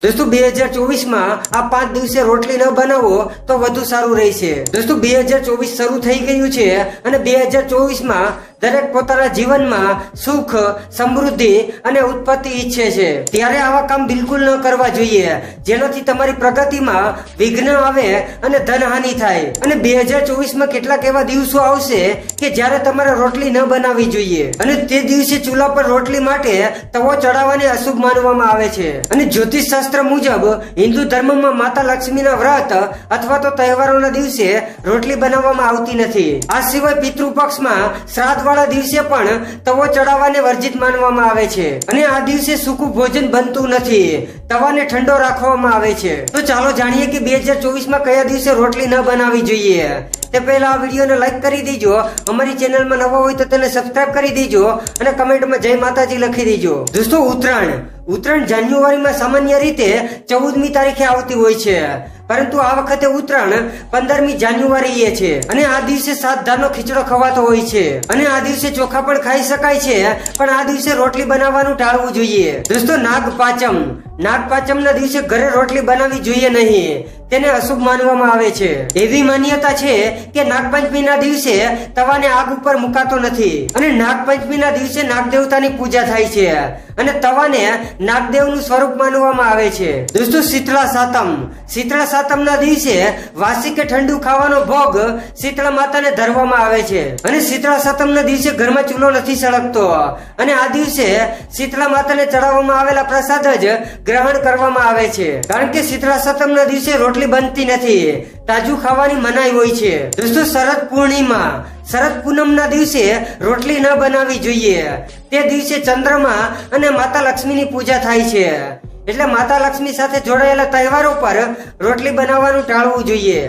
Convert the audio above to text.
दोस्तों 2024 में आ 5 દિવસે રોટલી ન બનાવો તો વધુ સારું રહેશે। दोस्तों 2024 શરૂ થઈ ગયું છે અને 2024 માં દરેક પોતાના જીવનમાં સુખ, સમૃદ્ધિ અને ઉત્પત્તિ ઈચ્છે છે, ત્યારે આવા કામ બિલકુલ ન કરવા જોઈએ જેનાથી તમારી પ્રગતિમાં વિઘ્ન આવે અને ધનહાનિ થાય। અને 2024 માં કેટલાક એવા દિવસો આવશે કે જ્યારે તમારે રોટલી ન બનાવવી જોઈએ અને તે દિવસે ચૂલા પર રોટલી માટે તવો ચડાવવાને અશુભ માનવામાં આવે છે। અને જ્યોતિષ શાસ્ત્ર મુજબ હિન્દુ ધર્મમાં માતા લક્ષ્મીના વ્રત અથવા તો તહેવારોના દિવસે રોટલી બનાવવામાં આવતી નથી। આ સિવાય પિતૃપક્ષમાં શ્રાદ્ધ વાળા દિવસે પણ તવો ચડાવવાને વર્જિત માનવામાં આવે છે અને આ દિવસે સૂકું ભોજન બનતું નથી, તવાને ઠંડો રાખવામાં આવે છે। તો ચાલો જાણીએ કે 2024 માં કયા દિવસે રોટલી ન બનાવવી જોઈએ। તે પહેલા આ વિડીયોને લાઈક કરી દેજો, અમારી ચેનલમાં નવા હોય તો તેને સબસ્ક્રાઇબ કરી દેજો અને કમેન્ટમાં જય માતાજી લખી દેજો। દોસ્તો ઉત્તરાયણ જાન્યુઆરીમાં સામાન્ય રીતે 14મી તારીખે આવતી હોય છે, પરંતુ આ વખતે ઉત્તરાયણ 15મી જાન્યુઆરીએ છે અને આ દિવસે 7 ધારનો ખીચડો ખવાતો હોય છે અને આ દિવસે ચોખા પણ ખાઈ શકાય છે, પણ આ દિવસે રોટલી બનાવવાનું ટાળવું જોઈએ। દોસ્તો નાગપાંચમના દિવસે ઘરે રોટલી બનાવવી જોઈએ નહીં, તેને અશુભ માનવામાં આવે છે। એવી માન્યતા છે કે નાગપંચમીના દિવસે તવાને આગ ઉપર મુકાતો નથી અને નાગપંચમીના દિવસે નાગદેવતાની પૂજા થાય છે અને તવાને નાગદેવનું સ્વરૂપ માનવામાં આવે છે। દોસ્તો શીતળા સાતમના દિવસે વાસી કે ઠંડુ ખાવાનો ભોગ શીતળા માતાને ધરવામાં આવે છે અને શીતળા સાતમના દિવસે ઘરમાં ચૂલો નથી સળગતો અને આ દિવસે શીતળા માતાને ચડાવવામાં આવેલા પ્રસાદ જ ગ્રહણ કરવામાં આવે છે, કારણ કે શીતળા સાતમના દિવસે રોટલી બનતી નથી, તાજું ખાવાની મનાઈ હોય છે। દોસ્તો શરદ પૂનમના દિવસે રોટલી ન બનાવવી જોઈએ। તે દિવસે ચંદ્રમા અને માતા લક્ષ્મીની પૂજા થાય છે, એટલે માતા લક્ષ્મી સાથે જોડાયેલા તહેવારો પર રોટલી બનાવવાનું ટાળવું જોઈએ।